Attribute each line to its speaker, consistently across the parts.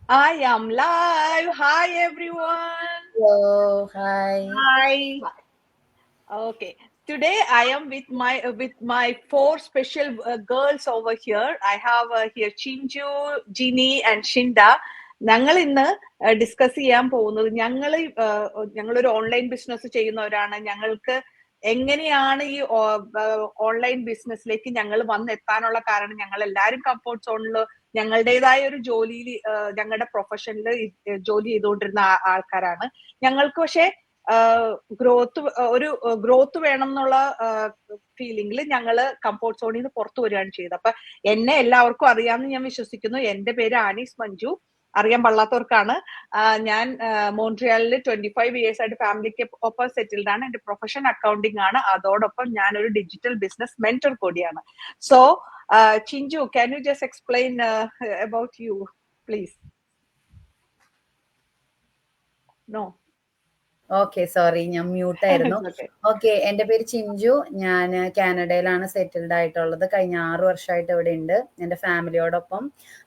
Speaker 1: I am live. Hi, everyone.
Speaker 2: Hello, hi.
Speaker 3: Hi.
Speaker 1: Okay. Today I am with my four special girls over here. I have here Chinju, Ginny, and Shinda. ഞങ്ങൾ ഇന്ന് discuss ചെയ്യാൻ പോകുന്നത് ഞങ്ങളൊരു online business ചെയ്യുന്നവരാണ്. ഞങ്ങൾക്ക് എങ്ങനെയാണ് ഈ online ബിസിനസ്സിലേക്ക് ഞങ്ങൾ വന്നെത്താനുള്ള കാരണം ഞങ്ങൾ എല്ലാവരും കംഫോർട്ട് സോണിൽ ഞങ്ങളുടേതായ ഒരു ജോലിയിൽ ഞങ്ങളുടെ പ്രൊഫഷനിൽ ജോലി ചെയ്തുകൊണ്ടിരുന്ന ആൾക്കാരാണ്. ഞങ്ങൾക്ക് പക്ഷെ ഗ്രോത്ത് വേണം എന്നുള്ള ഫീലിംഗിൽ ഞങ്ങള് കംഫോർട്ട് സോണിൽ നിന്ന് പുറത്തു വരികയാണ് ചെയ്തത്. അപ്പൊ എന്നെ എല്ലാവർക്കും അറിയാമെന്ന് ഞാൻ വിശ്വസിക്കുന്നു. എന്റെ പേര് ആനീസ് മഞ്ജു. അറിയാൻ പാടില്ലാത്തവർക്കാണ്. ഞാൻ മോൺട്രിയാലിൽ 25 ഇയേഴ്സ് ആയിട്ട് ഫാമിലിക്ക് ഒപ്പം സെറ്റിൽഡ് ആണ്. എന്റെ പ്രൊഫഷൻ അക്കൗണ്ടിങ് ആണ്. അതോടൊപ്പം ഞാനൊരു ഡിജിറ്റൽ ബിസിനസ് മെന്റർ കൂടിയാണ്. So Chinchu, can you just explain about you please? No.
Speaker 2: Okay, sorry, ഞാൻ മ്യൂട്ട് ആയിരുന്നു.
Speaker 1: Okay.
Speaker 2: ഓക്കെ, എൻ്റെ പേര് ചിഞ്ചു. ഞാൻ കാനഡയിലാണ് സെറ്റിൽഡ് ആയിട്ടുള്ളത്. കഴിഞ്ഞ 6 വർഷമായിട്ട് ഇവിടെ ഉണ്ട്. എൻ്റെ ഫാമിലിയോടൊപ്പം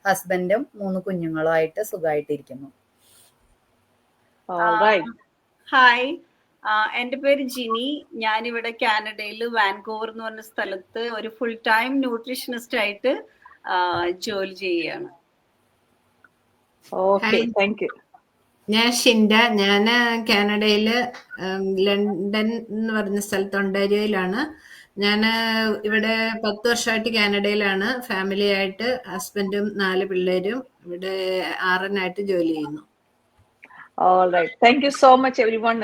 Speaker 2: ഹസ്ബൻഡും 3 കുഞ്ഞുങ്ങളും ആയിട്ട് സുഖമായിട്ടിരിക്കുന്നു.
Speaker 3: ഹായ്, എൻ്റെ പേര് ജിനി. ഞാനിവിടെ കാനഡയിൽ വാൻകൂവർ എന്ന് പറഞ്ഞ സ്ഥലത്ത് ഒരു ഫുൾ ടൈം ന്യൂട്രീഷനിസ്റ്റ് ആയിട്ട് ജോലി ചെയ്യുകയാണ്.
Speaker 1: Okay, thank you.
Speaker 4: ഞാൻ ഷിൻഡ. ഞാൻ കാനഡയിൽ ലണ്ടൻ എന്ന് പറഞ്ഞ സ്ഥലത്ത് ഒണ്ടാരിയോയിലാണ്. ഞാൻ ഇവിടെ 10 വർഷമായിട്ട് കാനഡയിലാണ്. ഫാമിലി ആയിട്ട് ഹസ്ബൻഡും 4 പിള്ളേരും ഇവിടെ ആറനായിട്ട് ജോലി ചെയ്യുന്നു.
Speaker 1: All right. Thank you so much, everyone.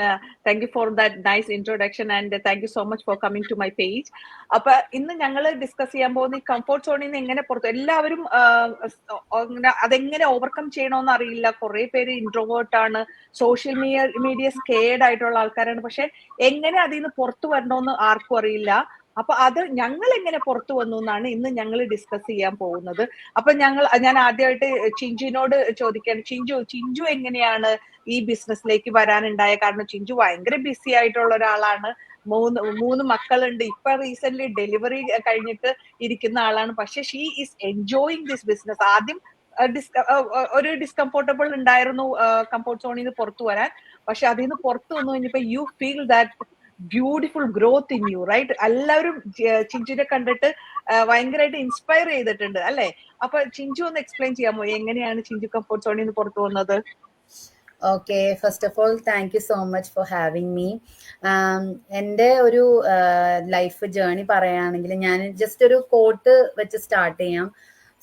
Speaker 1: Thank you for that nice introduction and thank you so much for coming to my page. അപ്പൊ ഇന്ന് ഞങ്ങൾ ഡിസ്കസ് ചെയ്യാൻ പോകുന്ന ഈ കംഫോർട്ട് സോണിൽ നിന്ന് എങ്ങനെ പുറത്തു, എല്ലാവരും അതെങ്ങനെ ഓവർകം ചെയ്യണമെന്ന് അറിയില്ല. കുറെ പേര് ഇൻട്രോവേർട്ട് ആണ്, സോഷ്യൽ മീഡിയ സ്കേഡ് ആയിട്ടുള്ള ആൾക്കാരാണ്. പക്ഷെ എങ്ങനെ അതിൽ നിന്ന് പുറത്തു വരണമെന്ന് ആർക്കും അറിയില്ല. അപ്പൊ അത് ഞങ്ങൾ എങ്ങനെ പുറത്തു വന്നു എന്നാണ് ഇന്ന് ഞങ്ങൾ ഡിസ്കസ് ചെയ്യാൻ പോകുന്നത്. അപ്പൊ ഞാൻ ആദ്യമായിട്ട് ചിഞ്ചുവിനോട് ചോദിക്കുകയാണ്. ചിഞ്ചു എങ്ങനെയാണ് ഈ ബിസിനസ്സിലേക്ക് വരാനുണ്ടായ കാരണം? ചിഞ്ചു ഭയങ്കര ബിസി ആയിട്ടുള്ള ഒരാളാണ്. 3 മക്കളുണ്ട്. ഇപ്പൊ റീസെന്റ് ഡെലിവറി കഴിഞ്ഞിട്ട് ഇരിക്കുന്ന ആളാണ്. പക്ഷെ she is enjoying this business. ആദ്യം ഒരു ഡിസ്കംഫോർട്ടബിൾ ഉണ്ടായിരുന്നു കംഫോർട്ട് സോണിൽ നിന്ന് പുറത്തു വരാൻ. പക്ഷെ അതിൽ നിന്ന് പുറത്തു വന്നു കഴിഞ്ഞപ്പോ you feel that beautiful growth in you, right? എല്ലാവരും ചിഞ്ചുവിനെ കണ്ടിട്ട് ഭയങ്കരമായിട്ട് ഇൻസ്പയർ ചെയ്തിട്ടുണ്ട് അല്ലെ? അപ്പൊ ചിഞ്ചു ഒന്ന് എക്സ്പ്ലെയിൻ ചെയ്യാമോ എങ്ങനെയാണ് ചിഞ്ചു കംഫോർട്ട് സോണിൽ നിന്ന് പുറത്തു വന്നത്?
Speaker 2: Okay, first of all thank you so much for having me. എൻ്റെ ഒരു ലൈഫ് ജേർണി പറയുകയാണെങ്കിൽ ഞാൻ ജസ്റ്റ് ഒരു കോട്ട് വെച്ച് സ്റ്റാർട്ട് ചെയ്യാം.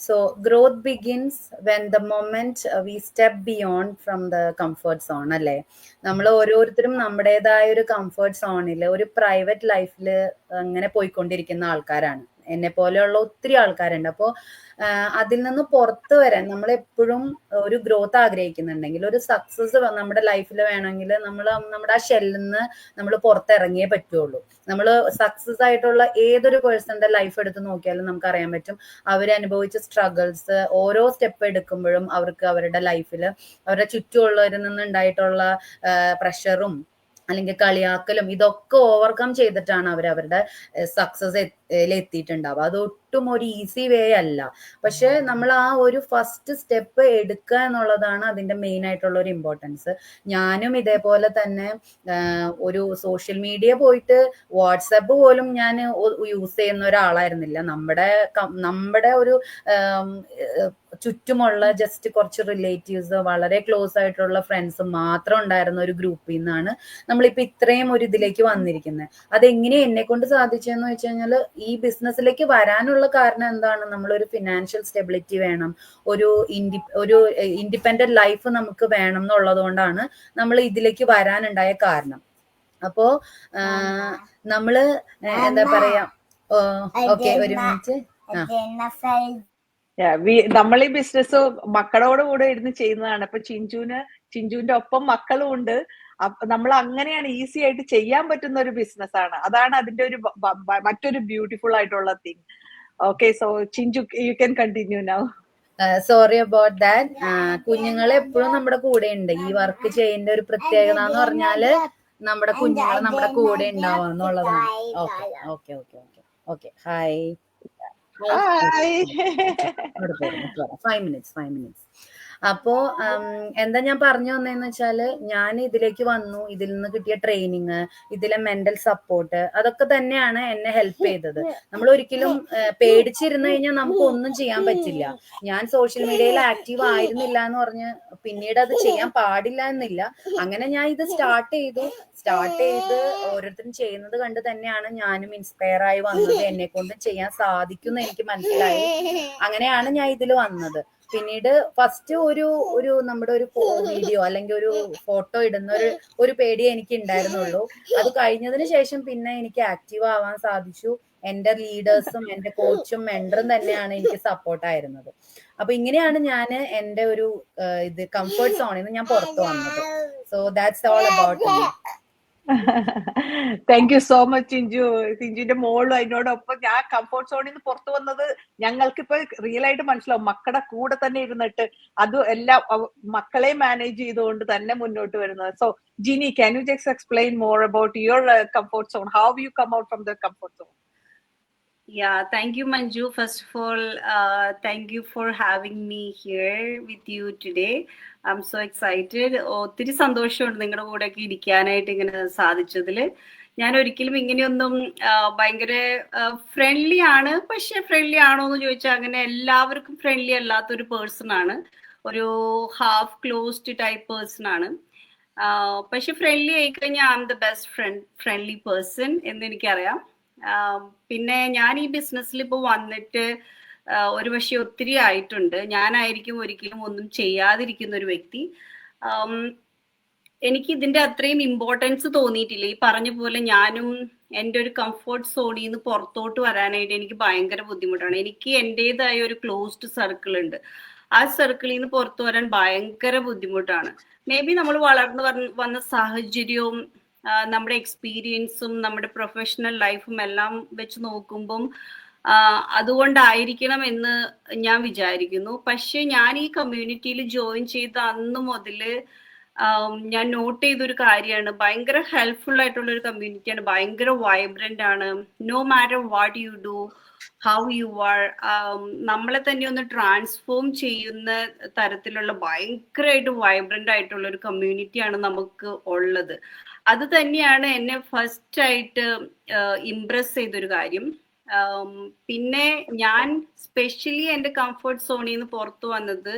Speaker 2: So growth begins when the moment we step beyond from the comfort zone, അല്ലേ? നമ്മൾ ഓരോരുത്തരും നമ്മുടേതായ ഒരു കംഫർട്ട് സോണിൽ ഒരു പ്രൈവറ്റ് ലൈഫിൽ അങ്ങനെ പോയിക്കൊണ്ടിരിക്കുന്ന ആൾക്കാരാണ്. എന്നെ പോലെയുള്ള ഒത്തിരി ആൾക്കാരുണ്ട്. അപ്പോൾ അതിൽ നിന്ന് പുറത്ത് വരാൻ നമ്മൾ എപ്പോഴും ഒരു ഗ്രോത്ത് ആഗ്രഹിക്കുന്നുണ്ടെങ്കിൽ, ഒരു സക്സസ് നമ്മുടെ ലൈഫിൽ വേണമെങ്കിൽ നമ്മൾ നമ്മുടെ ആ ഷെല്ലിൽ നിന്ന് നമ്മൾ പുറത്തിറങ്ങിയേ പറ്റുള്ളൂ. നമ്മൾ സക്സസ് ആയിട്ടുള്ള ഏതൊരു പേഴ്സന്റെ ലൈഫ് എടുത്ത് നോക്കിയാലും നമുക്ക് അറിയാൻ പറ്റും അവരനുഭവിച്ച സ്ട്രഗിൾസ്. ഓരോ സ്റ്റെപ്പ് എടുക്കുമ്പോഴും അവർക്ക് അവരുടെ ലൈഫിൽ അവരുടെ ചുറ്റുമുള്ളവരിൽ നിന്നുണ്ടായിട്ടുള്ള പ്രഷറും അല്ലെങ്കിൽ കളിയാക്കലും ഇതൊക്കെ ഓവർകം ചെയ്തിട്ടാണ് അവരുടെ സക്സസ് എത്തിയിട്ടുണ്ടാവുക. അതൊട്ടും ഒരു ഈസി വേ അല്ല. പക്ഷെ നമ്മൾ ആ ഒരു ഫസ്റ്റ് സ്റ്റെപ്പ് എടുക്കുക എന്നുള്ളതാണ് അതിന്റെ മെയിൻ ആയിട്ടുള്ള ഒരു ഇമ്പോർട്ടൻസ്. ഞാനും ഇതേപോലെ തന്നെ ഒരു സോഷ്യൽ മീഡിയ പോയിട്ട് വാട്സപ്പ് പോലും ഞാൻ യൂസ് ചെയ്യുന്ന ഒരാളായിരുന്നില്ല. നമ്മുടെ ഒരു ചുറ്റുമുള്ള ജസ്റ്റ് കുറച്ച് റിലേറ്റീവ്സ്, വളരെ ക്ലോസ് ആയിട്ടുള്ള ഫ്രണ്ട്സ് മാത്രം ഉണ്ടായിരുന്ന ഒരു ഗ്രൂപ്പിൽ നിന്നാണ് നമ്മളിപ്പോ ഇത്രയും ഒരു ഇതിലേക്ക് വന്നിരിക്കുന്നത്. അതെങ്ങനെ എന്നെ കൊണ്ട് സാധിച്ചെന്ന് വെച്ച് കഴിഞ്ഞാൽ, ഈ ബിസിനസ്സിലേക്ക് വരാനുള്ള കാരണം എന്താണ്? നമ്മളൊരു ഫിനാൻഷ്യൽ സ്റ്റെബിലിറ്റി വേണം, ഒരു ഇൻഡിപെൻഡന്റ് ലൈഫ് നമുക്ക് വേണം എന്നുള്ളത് കൊണ്ടാണ് നമ്മൾ ഇതിലേക്ക് വരാനുണ്ടായ കാരണം. അപ്പോ നമ്മള് എന്താ പറയാ, ഓക്കെ ഒരു മിനിറ്റ്.
Speaker 1: നമ്മൾ ഈ ബിസിനസ് മക്കളോട് കൂടെ ഇരുന്ന് ചെയ്യുന്നതാണ്. അപ്പൊ ചിഞ്ചുവിന്റെ ഒപ്പം മക്കളും ഉണ്ട്. നമ്മൾ അങ്ങനെയാണ് ഈസി ആയിട്ട് ചെയ്യാൻ പറ്റുന്ന ഒരു ബിസിനസ് ആണ്. അതാണ് അതിന്റെ ഒരു മറ്റൊരു ബ്യൂട്ടിഫുൾ ആയിട്ടുള്ള thing. Okay, so Chinchu, you can continue now.
Speaker 2: Sorry about that. കുഞ്ഞുങ്ങളെ എപ്പോഴും നമ്മുടെ കൂടെ ഉണ്ട്. ഈ വർക്ക് ചെയ്യുന്ന ഒരു പ്രത്യേകത എന്ന് പറഞ്ഞാല് നമ്മുടെ കുഞ്ഞുങ്ങൾ നമ്മുടെ കൂടെ ഉണ്ടാവുക എന്നുള്ളതാണ്. Okay okay okay okay okay hi. 5 minutes. അപ്പോ എന്താ ഞാൻ പറഞ്ഞു വന്നതെന്ന് വെച്ചാല് ഞാൻ ഇതിലേക്ക് വന്നു, ഇതിൽ നിന്ന് കിട്ടിയ ട്രെയിനിങ്, ഇതിലെ മെന്റൽ സപ്പോർട്ട്, അതൊക്കെ തന്നെയാണ് എന്നെ ഹെൽപ്പ് ചെയ്തത്. നമ്മൾ ഒരിക്കലും പേടിച്ചിരുന്നു കഴിഞ്ഞാൽ നമുക്ക് ഒന്നും ചെയ്യാൻ പറ്റില്ല. ഞാൻ സോഷ്യൽ മീഡിയയിൽ ആക്റ്റീവ് ആയിരുന്നില്ല എന്ന് പറഞ്ഞ് പിന്നീട് അത് ചെയ്യാൻ പാടില്ല എന്നില്ല. അങ്ങനെ ഞാൻ ഇത് സ്റ്റാർട്ട് ചെയ്ത് ഓരോരുത്തരും ചെയ്യുന്നത് കണ്ട് തന്നെയാണ് ഞാനും ഇൻസ്പയർ ആയി വന്നത്. എന്നെ കൊണ്ട് ചെയ്യാൻ സാധിക്കും എന്ന് എനിക്ക് മനസ്സിലായി. അങ്ങനെയാണ് ഞാൻ ഇതിൽ വന്നത്. പിന്നീട് ഫസ്റ്റ് ഒരു നമ്മുടെ ഒരു വീഡിയോ അല്ലെങ്കിൽ ഒരു ഫോട്ടോ ഇടുന്ന ഒരു പേടി എനിക്ക് ഉണ്ടായിരുന്നുള്ളൂ. അത് കഴിഞ്ഞതിന് ശേഷം പിന്നെ എനിക്ക് ആക്റ്റീവ് ആവാൻ സാധിച്ചു. എന്റെ ലീഡേഴ്സും എന്റെ കോച്ചും മെന്ററും തന്നെയാണ് എനിക്ക് സപ്പോർട്ടായിരുന്നത്. അപ്പൊ ഇങ്ങനെയാണ് ഞാൻ എന്റെ ഒരു ഇത് കംഫർട്ട് സോണിൽ നിന്ന് ഞാൻ പുറത്തു വന്നത്. So that's all about me.
Speaker 1: Thank you so much Chinchu. ചിഞ്ചുവിന്റെ മോളും അതിനോടൊപ്പം ഞാൻ കംഫോർട്ട് സോണിൽ നിന്ന് പുറത്തു വന്നത് ഞങ്ങൾക്കിപ്പോ റിയൽ ആയിട്ട് മനസ്സിലാവും. മക്കളുടെ കൂടെ തന്നെ ഇരുന്നിട്ട് അത് എല്ലാം മക്കളെ മാനേജ് ചെയ്തുകൊണ്ട് തന്നെ മുന്നോട്ട് വരുന്നത്. So Jini, can you just explain more about your comfort zone? How you come out from the comfort zone?
Speaker 3: Yeah, thank you, Manju. First of all, thank you for having me here with you today. I'm so excited. ഒത്തിരി സന്തോഷമുണ്ട് നിങ്ങളുടെ കൂടെ ഒക്കെ ഇരിക്കാനായിട്ട് ഇങ്ങനെ സാധിച്ചതിൽ. ഞാൻ ഒരിക്കലും ഇങ്ങനെയൊന്നും ഭയങ്കര ഫ്രണ്ട്ലി ആണ്, പക്ഷെ ഫ്രണ്ട്ലി ആണോ എന്ന് ചോദിച്ചാൽ അങ്ങനെ എല്ലാവർക്കും ഫ്രണ്ട്ലി അല്ലാത്തൊരു പേഴ്സൺ ആണ്. ഒരു ഹാഫ് ക്ലോസ്ഡ് ടൈപ്പ് പേഴ്സൺ ആണ്. പക്ഷെ ഫ്രണ്ട്ലി ആയിക്കഴിഞ്ഞാൽ I am the best friendly person എന്ന് എനിക്കറിയാം. പിന്നെ ഞാൻ ഈ ബിസിനസ്സിൽ ഇപ്പോൾ വന്നിട്ട് ഒരു പക്ഷേ ഒത്തിരി ആയിട്ടുണ്ട്. ഞാനായിരിക്കും ഒരിക്കലും ഒന്നും ചെയ്യാതിരിക്കുന്ന ഒരു വ്യക്തി. എനിക്ക് ഇതിന്റെ അത്രയും ഇമ്പോർട്ടൻസ് തോന്നിയിട്ടില്ല. ഈ പറഞ്ഞ പോലെ ഞാനും എൻ്റെ ഒരു കംഫോർട്ട് സോണിൽ നിന്ന് പുറത്തോട്ട് വരാനായിട്ട് എനിക്ക് ഭയങ്കര ബുദ്ധിമുട്ടാണ്. എനിക്ക് എൻ്റെതായ ഒരു ക്ലോസ്ഡ് സർക്കിൾ ഉണ്ട്. ആ സർക്കിളിൽ നിന്ന് പുറത്തു വരാൻ ഭയങ്കര ബുദ്ധിമുട്ടാണ്. മേ ബി നമ്മൾ വളർന്നു വന്ന സാഹചര്യവും നമ്മുടെ എക്സ്പീരിയൻസും നമ്മുടെ പ്രൊഫഷണൽ ലൈഫും എല്ലാം വെച്ച് നോക്കുമ്പം അതുകൊണ്ടായിരിക്കണം എന്ന് ഞാൻ വിചാരിക്കുന്നു. പക്ഷെ ഞാൻ ഈ കമ്മ്യൂണിറ്റിയിൽ ജോയിൻ ചെയ്ത അന്ന് മുതൽ ഞാൻ നോട്ട് ചെയ്തൊരു കാര്യമാണ്, ഭയങ്കര ഹെൽപ്ഫുൾ ആയിട്ടുള്ള ഒരു കമ്മ്യൂണിറ്റിയാണ്, ഭയങ്കര വൈബ്രന്റ് ആണ്. No matter what you do, how you are, നമ്മളെ തന്നെ ഒന്ന് ട്രാൻസ്ഫോം ചെയ്യുന്ന തരത്തിലുള്ള ഭയങ്കരമായിട്ട് വൈബ്രന്റ് ആയിട്ടുള്ള ഒരു കമ്മ്യൂണിറ്റിയാണ് നമുക്ക് ഉള്ളത്. അത് തന്നെയാണ് എന്നെ ഫസ്റ്റ് ആയിട്ട് ഇംപ്രസ് ചെയ്തൊരു കാര്യം. പിന്നെ ഞാൻ സ്പെഷ്യലി എൻ്റെ കംഫർട്ട് സോണിൽ നിന്ന് പുറത്തു വന്നത്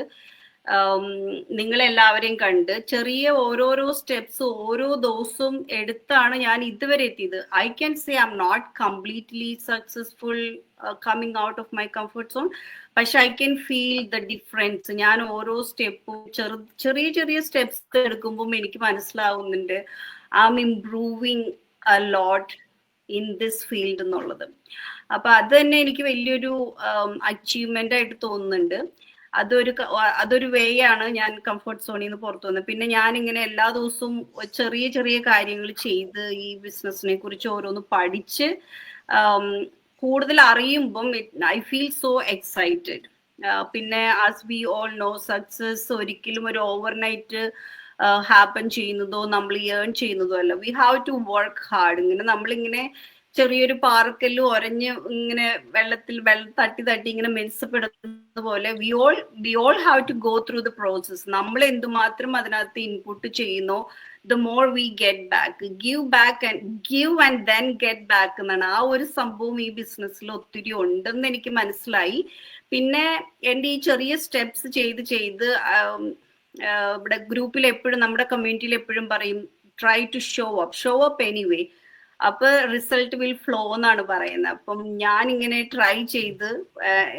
Speaker 3: നിങ്ങളെല്ലാവരെയും കണ്ട് ചെറിയ ഓരോരോ സ്റ്റെപ്സ് ഓരോ ദിവസവും എടുത്താണ് ഞാൻ ഇതുവരെ എത്തിയത്. I can say I am not completely successful coming out of my comfort zone, പക്ഷെ I can feel the difference. ഞാൻ ഓരോ സ്റ്റെപ്പും ചെറിയ ചെറിയ സ്റ്റെപ്സ് എടുക്കുമ്പോൾ എനിക്ക് മനസ്സിലാവുന്നുണ്ട് I am improving a lot in this field എന്നുള്ളത്. അപ്പൊ അത് തന്നെ എനിക്ക് വലിയൊരു അച്ചീവ്മെന്റ് ആയിട്ട് തോന്നുന്നുണ്ട്. അതൊരു വേ ആണ് ഞാൻ കംഫർട്ട് സോണിൽ നിന്ന് പുറത്തു വന്നത്. പിന്നെ ഞാൻ ഇങ്ങനെ എല്ലാ ദിവസവും ചെറിയ ചെറിയ കാര്യങ്ങൾ ചെയ്ത് ഈ ബിസിനസിനെ കുറിച്ച് ഓരോന്ന് പഠിച്ച് കൂടുതൽ അറിയുമ്പം ഐ ഫീൽ സോ എക്സൈറ്റഡ്. പിന്നെ as we all know, success ഒരിക്കലും ഒരു ഓവർനൈറ്റ് ഹാപ്പൻ ചെയ്യുന്നതോ നമ്മൾ ഏൺ ചെയ്യുന്നതോ അല്ല. We have to work hard. ഇങ്ങനെ നമ്മളിങ്ങനെ ചെറിയൊരു പാറക്കല്ല് ഒരഞ്ഞ് ഇങ്ങനെ വെള്ളത്തിൽ തട്ടി ഇങ്ങനെ മെൻസപ്പെടുന്നത് പോലെ we all have to go through the process. നമ്മൾ എന്തുമാത്രം അതിനകത്ത് ഇൻപുട്ട് ചെയ്യുന്നോ the more we get back, give and then get back എന്നാണ്. ആ ഒരു സംഭവം ഈ ബിസിനസ്സിൽ ഒത്തിരി ഉണ്ടെന്ന് എനിക്ക് മനസ്സിലായി. പിന്നെ എൻ്റെ ഈ ചെറിയ സ്റ്റെപ്സ് ചെയ്ത് ഇവിടെ ഗ്രൂപ്പിൽ എപ്പോഴും നമ്മുടെ കമ്മ്യൂണിറ്റിയിൽ എപ്പോഴും പറയും try to show up anyway, അപ്പൊ റിസൾട്ട് വിൽ ഫ്ലോ എന്നാണ് പറയുന്നത്. അപ്പം ഞാൻ ഇങ്ങനെ ട്രൈ ചെയ്ത്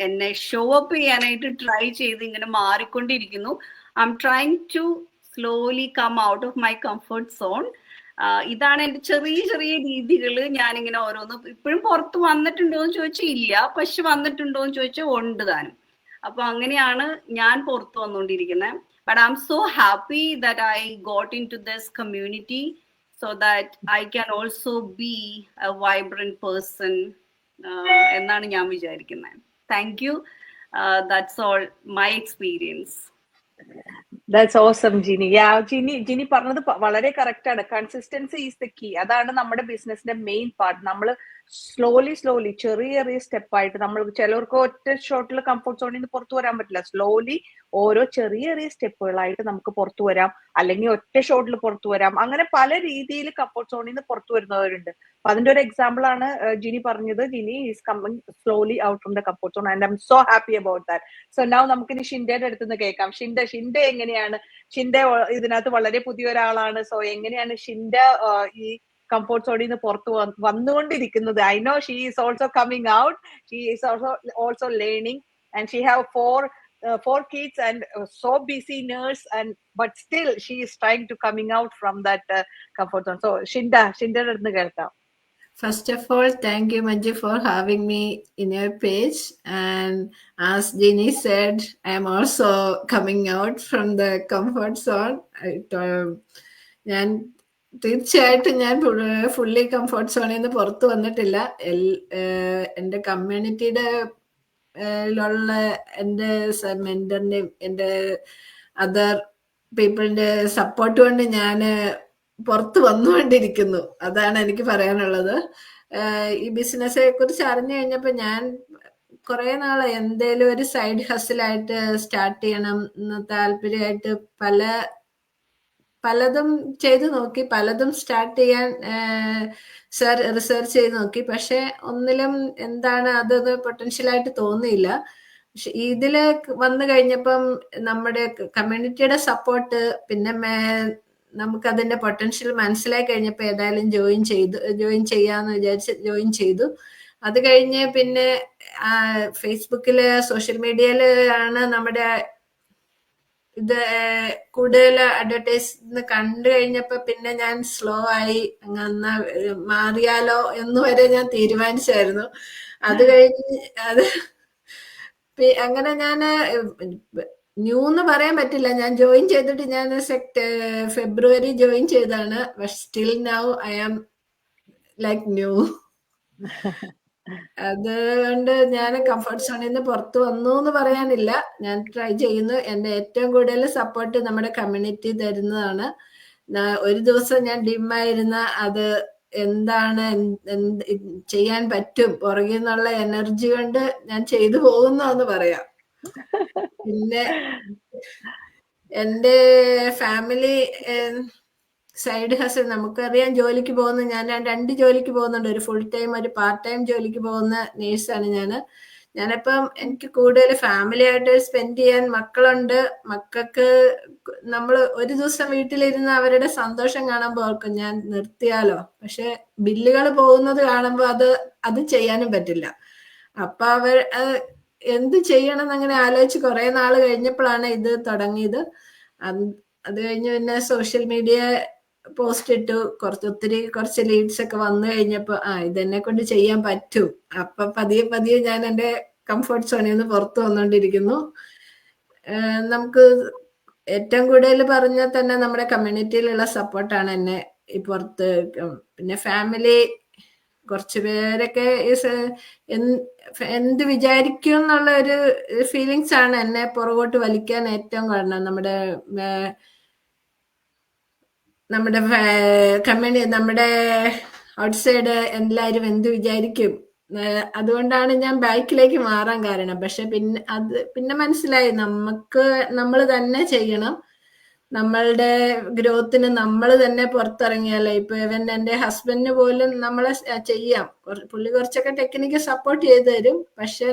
Speaker 3: എന്നെ ഷോ അപ്പ് ചെയ്യാനായിട്ട് ട്രൈ ചെയ്ത് ഇങ്ങനെ മാറിക്കൊണ്ടിരിക്കുന്നു. I am trying to slowly come out of my comfort zone. ഇതാണ് എൻ്റെ ചെറിയ ചെറിയ രീതികൾ. ഞാനിങ്ങനെ ഓരോന്ന് ഇപ്പോഴും പുറത്ത് വന്നിട്ടുണ്ടോ എന്ന് ചോദിച്ചാൽ ഇല്ല, പക്ഷെ വന്നിട്ടുണ്ടോ എന്ന് ചോദിച്ചാൽ ഉണ്ട് താനും. അപ്പൊ അങ്ങനെയാണ് ഞാൻ പുറത്ത് വന്നുകൊണ്ടിരിക്കുന്നത്. But I am so happy that I got into this community so that I can also be a vibrant person എന്നാണ് ഞാൻ വിചാരിക്കുന്നത്. Thank you. That's all my experience.
Speaker 1: That's awesome, Ginny. Yeah, Ginny പറഞ്ഞത് വളരെ correct ആണ്. Consistency is the key. അതാണ് നമ്മുടെ ബിസിനസിന്റെ main part. നമ്മൾ സ്ലോലി ചെറിയ സ്റ്റെപ്പായിട്ട് നമ്മൾ ചിലർക്ക് ഒറ്റ ഷോട്ടിൽ കംഫർട്ട് സോണിൽ നിന്ന് പുറത്തു വരാൻ പറ്റില്ല. സ്ലോലി ഓരോ ചെറിയ സ്റ്റെപ്പുകളായിട്ട് നമുക്ക് പുറത്തു വരാം, അല്ലെങ്കിൽ ഒറ്റ ഷോട്ടിൽ പുറത്തു വരാം. അങ്ങനെ പല രീതിയിൽ കംഫർട്ട് സോണിൽ നിന്ന് പുറത്തു വരുന്നവരുണ്ട്. അപ്പൊ അതിന്റെ ഒരു എക്സാമ്പിൾ ആണ് ജിനി പറഞ്ഞത്. Jini is coming slowly out from the comfort zone and I am so happy about that. So now നമുക്കിനി ഷിൻഡയുടെ അടുത്തുനിന്ന് കേൾക്കാം. ഷിൻഡ എങ്ങനെയാണ്? ഷിൻഡ ഇതിനകത്ത് വളരെ പുതിയ ഒരാളാണ്. സോ എങ്ങനെയാണ് ഷിൻഡ ഈ കംഫോർട്ട് സോണിൽ നിന്ന് പുറത്തു വന്നുകൊണ്ടിരിക്കുന്നത്? I know she is also coming out, she is also learning, and she have four kids and so busy nurse, and but still she is trying to coming out from that comfort zone. So Shinda അടുത്ത് കേൾക്കാം.
Speaker 4: First of all, thank you, Manju, for having me in your page. And as Jeannie said, I am also coming out from the comfort zone. ഞാൻ തീർച്ചയായിട്ടും ഞാൻ fully comfort സോണിൽ നിന്ന് പുറത്തു വന്നിട്ടില്ല. എൻ്റെ കമ്മ്യൂണിറ്റിയുടെ ുള്ള എൻ്റെ മെന്ററിന്റെയും എൻ്റെ അതർ പീപ്പിളിന്റെ സപ്പോർട്ട് കൊണ്ട് ഞാൻ പുറത്ത് വന്നുകൊണ്ടിരിക്കുന്നു. അതാണ് എനിക്ക് പറയാനുള്ളത്. ഈ ബിസിനസ്സെ കുറിച്ച് അറിഞ്ഞു കഴിഞ്ഞപ്പോൾ ഞാൻ കുറെ നാളെ എന്തേലും ഒരു സൈഡ് ഹസിലായിട്ട് സ്റ്റാർട്ട് ചെയ്യണം എന്ന് താല്പര്യമായിട്ട് പലതും ചെയ്തു നോക്കി, പലതും സ്റ്റാർട്ട് ചെയ്യാൻ റിസർച്ച് ചെയ്ത് നോക്കി. പക്ഷെ ഒന്നിലും എന്താണ് അതൊന്ന് പൊട്ടൻഷ്യലായിട്ട് തോന്നിയില്ല. പക്ഷെ ഇതില് വന്നു കഴിഞ്ഞപ്പം നമ്മുടെ കമ്മ്യൂണിറ്റിയുടെ സപ്പോർട്ട്, പിന്നെ നമുക്ക് അതിന്റെ പൊട്ടൻഷ്യൽ മനസ്സിലായി കഴിഞ്ഞപ്പോൾ ഏതായാലും ജോയിൻ ചെയ്യാന്ന് വിചാരിച്ച് ജോയിൻ ചെയ്തു. അത് കഴിഞ്ഞ് പിന്നെ ഫേസ്ബുക്കില് സോഷ്യൽ മീഡിയയില് ആണ് നമ്മുടെ ഇത് കൂടുതൽ അഡ്വർടൈസ് കണ്ടു കഴിഞ്ഞപ്പോ പിന്നെ ഞാൻ സ്ലോ ആയി അങ്ങ് മാറിയാലോ എന്ന് വരെ ഞാൻ തീരുമാനിച്ചായിരുന്നു. അത് കഴിഞ്ഞ് അങ്ങനെ ഞാൻ ന്യൂ എന്ന് പറയാൻ പറ്റില്ല. ഞാൻ ജോയിൻ ചെയ്തിട്ട് ഞാൻ ഫെബ്രുവരി ജോയിൻ ചെയ്താണ്. But still now I am like new. അതുകൊണ്ട് ഞാൻ കംഫർട്ട് സോണിൽ നിന്ന് പുറത്തു വന്നു എന്ന് പറയാനില്ല. ഞാൻ ട്രൈ ചെയ്യുന്നു. എൻ്റെ ഏറ്റവും കൂടുതൽ സപ്പോർട്ട് നമ്മുടെ കമ്മ്യൂണിറ്റി തരുന്നതാണ്. ഒരു ദിവസം ഞാൻ ഡിമ്മായിരുന്ന അത് എന്താണ് ചെയ്യാൻ പറ്റും പുറകിൽ നിന്നുള്ള എനർജി കൊണ്ട് ഞാൻ ചെയ്തു പോകുന്നു എന്ന് പറയാം. പിന്നെ എൻ്റെ ഫാമിലി സൈഡ് ഹസൽ നമുക്കറിയാം, ജോലിക്ക് പോകുന്ന ഞാൻ 2 ജോലിക്ക് പോകുന്നുണ്ട്. ഒരു ഫുൾ ടൈം ഒരു പാർട്ട് ടൈം ജോലിക്ക് പോകുന്ന നേഴ്സാണ് ഞാനിപ്പം എനിക്ക് കൂടുതൽ ഫാമിലി ആയിട്ട് സ്പെൻഡ് ചെയ്യാൻ മക്കളുണ്ട്. മക്കൾക്ക് നമ്മൾ ഒരു ദിവസം വീട്ടിലിരുന്ന് അവരുടെ സന്തോഷം കാണുമ്പോൾ ഓർക്കും ഞാൻ നിർത്തിയാലോ. പക്ഷെ ബില്ലുകൾ പോകുന്നത് കാണുമ്പോൾ അത് ചെയ്യാനും പറ്റില്ല. അപ്പൊ എന്ത് ചെയ്യണം എന്നങ്ങനെ ആലോചിച്ച് കുറെ നാൾ കഴിഞ്ഞപ്പോഴാണ് ഇത് തുടങ്ങിയത്. അത് കഴിഞ്ഞ് പിന്നെ സോഷ്യൽ മീഡിയ പോസ്റ്റ് ഇട്ടു. കുറച്ച് ലീഡ്സ് ഒക്കെ വന്നു കഴിഞ്ഞപ്പോ ഇതെന്നെ കൊണ്ട് ചെയ്യാൻ പറ്റും. അപ്പൊ പതിയെ ഞാൻ എൻ്റെ കംഫർട്ട് സോണിൽ നിന്ന് പുറത്തു വന്നുകൊണ്ടിരിക്കുന്നു. നമുക്ക് ഏറ്റവും കൂടുതൽ പറഞ്ഞാൽ തന്നെ നമ്മുടെ കമ്മ്യൂണിറ്റിയിലുള്ള സപ്പോർട്ടാണ് എന്നെ ഈ പുറത്ത്. പിന്നെ ഫാമിലി കുറച്ചു പേരൊക്കെ എന്ത് വിചാരിക്കും എന്നുള്ള ഒരു ഫീലിങ്സ് ആണ് എന്നെ പുറകോട്ട് വലിക്കാൻ ഏറ്റവും കാരണം. നമ്മുടെ ഔട്ട്സൈഡ് എല്ലാവരും എന്ത് വിചാരിക്കും, അതുകൊണ്ടാണ് ഞാൻ ബാക്കിലേക്ക് മാറാൻ കാരണം. പക്ഷെ പിന്നെ മനസ്സിലായി നമ്മൾ തന്നെ ചെയ്യണം. നമ്മളുടെ ഗ്രോത്തിന് നമ്മൾ തന്നെ പുറത്തിറങ്ങിയാലേ. ഇപ്പൊ എൻ്റെ ഹസ്ബൻഡിന് പോലും നമ്മളെ ചെയ്യാം. പുള്ളി കുറച്ചൊക്കെ ടെക്നിക്ക് സപ്പോർട്ട് ചെയ്തു തരും. പക്ഷെ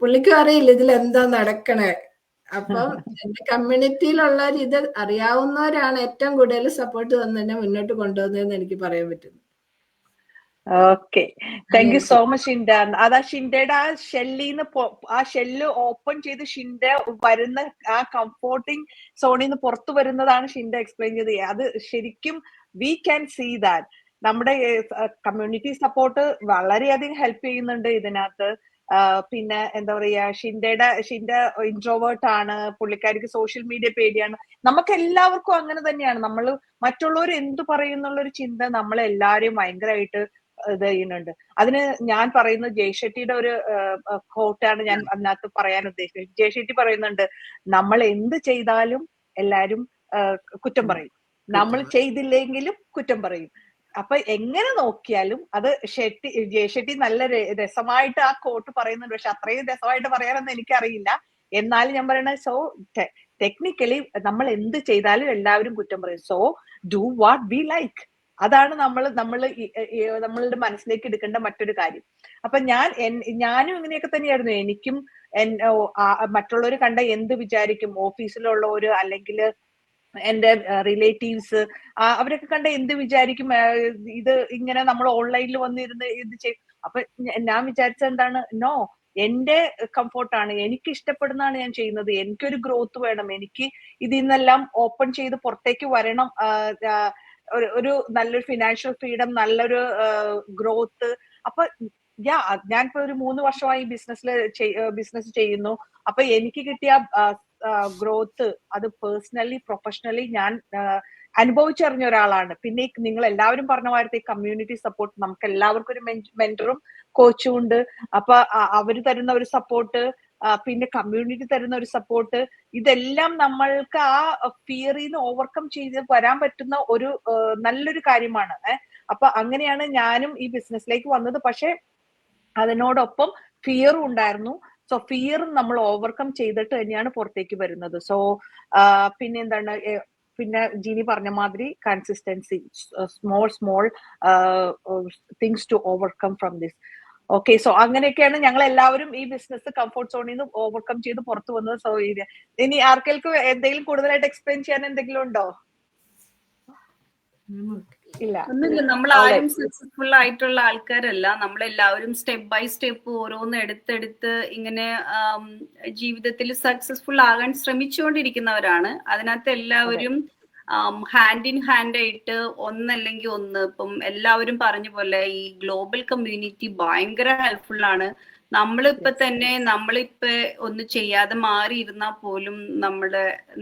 Speaker 4: പുള്ളിക്കും അറിയില്ല ഇതിൽ എന്താ നടക്കണേ. അപ്പം എന്റെ കമ്മ്യൂണിറ്റിയിലുള്ളവർ ഇത് അറിയാവുന്നവരാണ് ഏറ്റവും കൂടുതൽ സപ്പോർട്ട് തന്നെ മുന്നോട്ട് കൊണ്ടുവന്നതെന്ന് എനിക്ക് പറയാൻ പറ്റും.
Speaker 1: Okay, thank you so much Shinda. അതാ ഷിൻഡയുടെ ആ ഷെല്ല് ഓപ്പൺ ചെയ്ത് ഷിൻഡ വരുന്ന ആ കംഫോർട്ടിങ് സോണിൽ നിന്ന് പുറത്തു വരുന്നതാണ് ഷിൻഡ എക്സ്പ്ലെയിൻ ചെയ്ത്. അത് ശരിക്കും വി ക്യാൻ സീ ദാറ്റ്. നമ്മുടെ കമ്മ്യൂണിറ്റി സപ്പോർട്ട് വളരെയധികം ഹെൽപ്പ് ചെയ്യുന്നുണ്ട് ഇതിനകത്ത്. പിന്നെ എന്താ പറയാ, ഷിൻഡ ഇൻട്രോവേർട്ട് ആണ്, പുള്ളിക്കാരിക്ക് സോഷ്യൽ മീഡിയ പേടിയാണ്. നമുക്ക് എല്ലാവർക്കും അങ്ങനെ തന്നെയാണ്. നമ്മൾ മറ്റുള്ളവർ എന്തു പറയുന്നുള്ള ഒരു ചിന്ത നമ്മളെല്ലാരെയും ഭയങ്കരമായിട്ട് ഇത് ചെയ്യുന്നുണ്ട്. അതിന് ഞാൻ പറയുന്നത് ജയശെട്ടിയുടെ ഒരു കോട്ടാണ് ഞാൻ അതിനകത്ത് പറയാൻ ഉദ്ദേശിച്ചത്. ജയശെട്ടി പറയുന്നുണ്ട്, നമ്മൾ എന്ത് ചെയ്താലും എല്ലാരും കുറ്റം പറയും, നമ്മൾ ചെയ്തില്ലെങ്കിലും കുറ്റം പറയും. അപ്പൊ എങ്ങനെ നോക്കിയാലും അത് ജയശെട്ടി നല്ല രസമായിട്ട് ആ കോട്ട് പറയുന്നുണ്ട്. പക്ഷെ അത്രയും രസമായിട്ട് പറയാനൊന്നും എനിക്കറിയില്ല. എന്നാലും ഞാൻ പറയണ സോ ടെക്നിക്കലി നമ്മൾ എന്ത് ചെയ്താലും എല്ലാവരും കുറ്റം പറയും. So do what we like. അതാണ് നമ്മളുടെ മനസ്സിലേക്ക് എടുക്കേണ്ട മറ്റൊരു കാര്യം. അപ്പൊ ഞാനും ഇങ്ങനെയൊക്കെ തന്നെയായിരുന്നു. എനിക്കും മറ്റുള്ളവർ കണ്ട എന്ത് വിചാരിക്കും, ഓഫീസിലുള്ളവര് അല്ലെങ്കിൽ എന്റെ റിലേറ്റീവ്സ് അവരൊക്കെ കണ്ട എന്ത് വിചാരിക്കും, ഇത് ഇങ്ങനെ നമ്മൾ ഓൺലൈനിൽ വന്നിരുന്ന് ഇത് ചെയ്യും. അപ്പൊ ഞാൻ വിചാരിച്ചത് എന്താണ്, നോ, എന്റെ കംഫോർട്ടാണ്, എനിക്ക് ഇഷ്ടപ്പെടുന്നതാണ് ഞാൻ ചെയ്യുന്നത്. എനിക്കൊരു ഗ്രോത്ത് വേണം, എനിക്ക് ഇതിൽ നിന്നെല്ലാം ഓപ്പൺ ചെയ്ത് പുറത്തേക്ക് വരണം, ഒരു നല്ലൊരു ഫിനാൻഷ്യൽ ഫ്രീഡം, നല്ലൊരു ഗ്രോത്ത്. അപ്പൊ ഞാനിപ്പോ ഒരു 3 വർഷമായി ബിസിനസ് ചെയ്യുന്നു. അപ്പൊ എനിക്ക് കിട്ടിയ ഗ്രോത്ത് അത് പേഴ്സണലി പ്രൊഫഷണലി ഞാൻ അനുഭവിച്ചറിഞ്ഞ ഒരാളാണ്. പിന്നെ നിങ്ങൾ എല്ലാവരും പറഞ്ഞ മാതിരത്തെ കമ്മ്യൂണിറ്റി സപ്പോർട്ട്, നമുക്ക് എല്ലാവർക്കും ഒരു മെന്ററും കോച്ചും ഉണ്ട്. അപ്പൊ അവര് തരുന്ന ഒരു സപ്പോർട്ട്, പിന്നെ കമ്മ്യൂണിറ്റി തരുന്ന ഒരു സപ്പോർട്ട്, ഇതെല്ലാം നമ്മൾക്ക് ആ ഫിയറിൽ നിന്ന് ഓവർകം ചെയ്ത് വരാൻ പറ്റുന്ന ഒരു നല്ലൊരു കാര്യമാണ്. അപ്പൊ അങ്ങനെയാണ് ഞാനും ഈ ബിസിനസ്സിലേക്ക് വന്നത്. പക്ഷെ അതിനോടൊപ്പം ഫിയറും ഉണ്ടായിരുന്നു. സോ ഫിയറും നമ്മൾ ഓവർകം ചെയ്തിട്ട് തന്നെയാണ് പുറത്തേക്ക് വരുന്നത്. സോ പിന്നെ എന്താണ്, പിന്നെ ജിനി പറഞ്ഞ മാതിരി consistency, small things to overcome from this. Okay, so അങ്ങനെയൊക്കെയാണ് ഞങ്ങൾ എല്ലാവരും ഈ ബിസിനസ് കംഫോർട്ട് സോണിൽ നിന്ന് ഓവർകം ചെയ്ത് പുറത്തു വന്നത്. സോ ഇനി ആർക്കെങ്കിലും എന്തെങ്കിലും കൂടുതലായിട്ട് എക്സ്പ്ലെയിൻ ചെയ്യാൻ എന്തെങ്കിലും ഉണ്ടോ? ഇല്ല,
Speaker 3: ഒന്നുമില്ല. നമ്മൾ ആരും സക്സസ്ഫുൾ ആയിട്ടുള്ള ആൾക്കാരല്ല. നമ്മളെല്ലാവരും സ്റ്റെപ്പ് ബൈ സ്റ്റെപ്പ് ഓരോന്ന് എടുത്തെടുത്ത് ഇങ്ങനെ ജീവിതത്തിൽ സക്സസ്ഫുൾ ആകാൻ ശ്രമിച്ചുകൊണ്ടിരിക്കുന്നവരാണ്. അതിനകത്ത് എല്ലാവരും ഹാൻഡ് ഇൻ ഹാൻഡ് ആയിട്ട് ഒന്നല്ലെങ്കിൽ ഒന്ന്, ഇപ്പം എല്ലാവരും പറഞ്ഞ പോലെ ഈ ഗ്ലോബൽ കമ്മ്യൂണിറ്റി ഭയങ്കര ഹെൽപ്ഫുൾ ആണ്. നമ്മളിപ്പോ ഒന്നും ചെയ്യാതെ മാറിയിരുന്നാൽ പോലും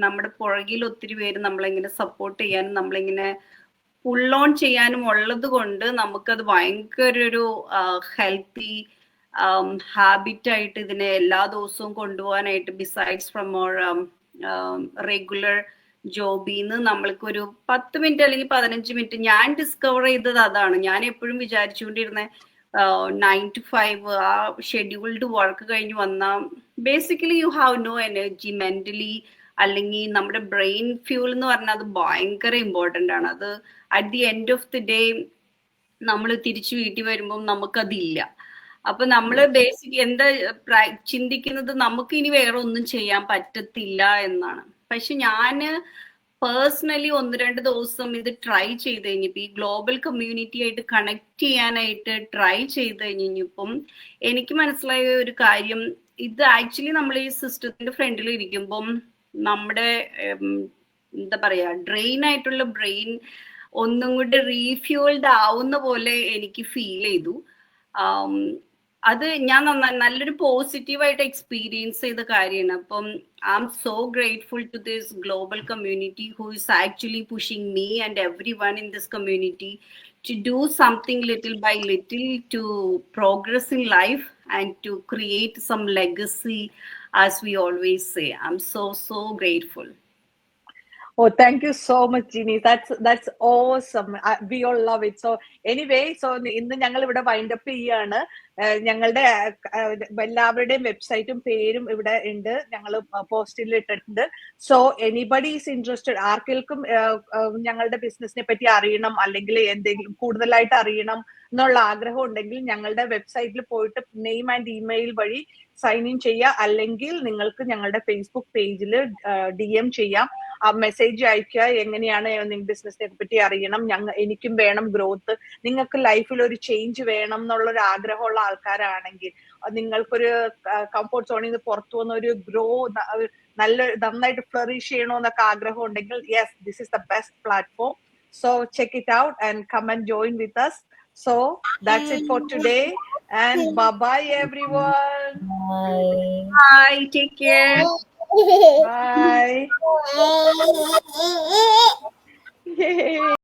Speaker 3: നമ്മുടെ പുറകിൽ ഒത്തിരി പേര് നമ്മളിങ്ങനെ സപ്പോർട്ട് ചെയ്യാനും നമ്മളിങ്ങനെ ഫുൾ ഓൺ ചെയ്യാനും ഉള്ളത് കൊണ്ട് നമുക്കത് ഭയങ്കര ഒരു ഹെൽത്തി ഹാബിറ്റ് ആയിട്ട് ഇതിനെ എല്ലാ ദിവസവും കൊണ്ടുപോകാനായിട്ട്, ബിസൈഡ്സ് ഫ്രം അവർ റെഗുലർ ജോബിന്ന് നമ്മൾക്ക് ഒരു 10 മിനിറ്റ് അല്ലെങ്കിൽ 15 മിനിറ്റ് ഞാൻ ഡിസ്കവർ ചെയ്തത് അതാണ്. ഞാൻ എപ്പോഴും വിചാരിച്ചുകൊണ്ടിരുന്ന 9 to 5 ആ ഷെഡ്യൂൾഡ് വർക്ക് കഴിഞ്ഞ് വന്നാൽ basically you have no energy mentally, അല്ലെങ്കിൽ നമ്മുടെ ബ്രെയിൻ ഫ്യൂൾ എന്ന് പറഞ്ഞാൽ അത് ഭയങ്കര ഇമ്പോർട്ടൻ്റ് ആണ്. അത് at the end of the day നമ്മൾ തിരിച്ചു വീട്ടിൽ വരുമ്പോൾ നമുക്കതില്ല. അപ്പൊ നമ്മള് ബേസിക് എന്താ ചിന്തിക്കുന്നത്, നമുക്ക് ഇനി വേറെ ഒന്നും ചെയ്യാൻ പറ്റത്തില്ല എന്നാണ്. പക്ഷെ ഞാന് പേഴ്സണലി 1-2 ദിവസം ഇത് ട്രൈ ചെയ്ത് കഴിഞ്ഞപ്പോ, ഈ ഗ്ലോബൽ കമ്മ്യൂണിറ്റി ആയിട്ട് കണക്ട് ചെയ്യാനായിട്ട് ട്രൈ ചെയ്ത് കഴിഞ്ഞപ്പം എനിക്ക് മനസ്സിലായ ഒരു കാര്യം, ഇത് ആക്ച്വലി നമ്മൾ ഈ സിസ്റ്റത്തിന്റെ ഫ്രണ്ടിൽ ഇരിക്കുമ്പം നമ്മുടെ എന്താ പറയാ ഡ്രെയിൻ ആയിട്ടുള്ള ബ്രെയിൻ ഒന്നും കൂടി റീഫ്യൂൾഡ് ആവുന്ന പോലെ എനിക്ക് ഫീൽ ചെയ്തു. അത് ഞാൻ നല്ലൊരു പോസിറ്റീവായിട്ട് എക്സ്പീരിയൻസ് ചെയ്ത കാര്യമാണ്. അപ്പം I am so grateful to this global community who is actually pushing me and everyone in this community to do something little by little to progress in life and to create some legacy, as we always say. I'm so grateful.
Speaker 1: Oh, thank you so much, Jeannie. That's awesome. We all love it. So anyway, so ഇന്ന് ഞങ്ങൾ ഇവിടെ wind up ചെയ്യാണ്. ഞങ്ങളുടെ എല്ലാവരുടെയും വെബ്സൈറ്റും പേരും ഇവിടെ ഉണ്ട്, ഞങ്ങൾ പോസ്റ്റിൽ ഇട്ടിട്ടുണ്ട്. സോ എനിബഡി ഈസ് ഇൻട്രസ്റ്റഡ്, ആർക്കെങ്കിലും ഞങ്ങളുടെ ബിസിനസിനെ പറ്റി അറിയണം അല്ലെങ്കിൽ എന്തെങ്കിലും കൂടുതലായിട്ട് അറിയണം എന്നുള്ള ആഗ്രഹം ഉണ്ടെങ്കിൽ ഞങ്ങളുടെ വെബ്സൈറ്റിൽ പോയിട്ട് നെയിം ആൻഡ് ഇമെയിൽ വഴി സൈൻ ഇൻ ചെയ്യുക. അല്ലെങ്കിൽ നിങ്ങൾക്ക് ഞങ്ങളുടെ ഫേസ്ബുക്ക് പേജിൽ DM ചെയ്യാം, മെസ്സേജ് അയക്കുക. എങ്ങനെയാണ് ബിസിനസിനെ പറ്റി അറിയണം, എനിക്കും വേണം ഗ്രോത്ത്, നിങ്ങൾക്ക് ലൈഫിൽ ഒരു ചേഞ്ച് വേണം എന്നുള്ളൊരു ആഗ്രഹമുള്ള ആൾക്കാരാണെങ്കിൽ, നിങ്ങൾക്കൊരു കംഫോർട്ട് സോണിൽ നിന്ന് പുറത്തു വന്ന ഒരു നന്നായിട്ട് ഫ്ലറിഷ് ചെയ്യണമെന്നൊക്കെ ആഗ്രഹം ഉണ്ടെങ്കിൽ, yes, this is the best platform. So check it out and come and join with us. So that's it for today, and bye bye everyone.
Speaker 3: Bye, take care.
Speaker 1: Bye.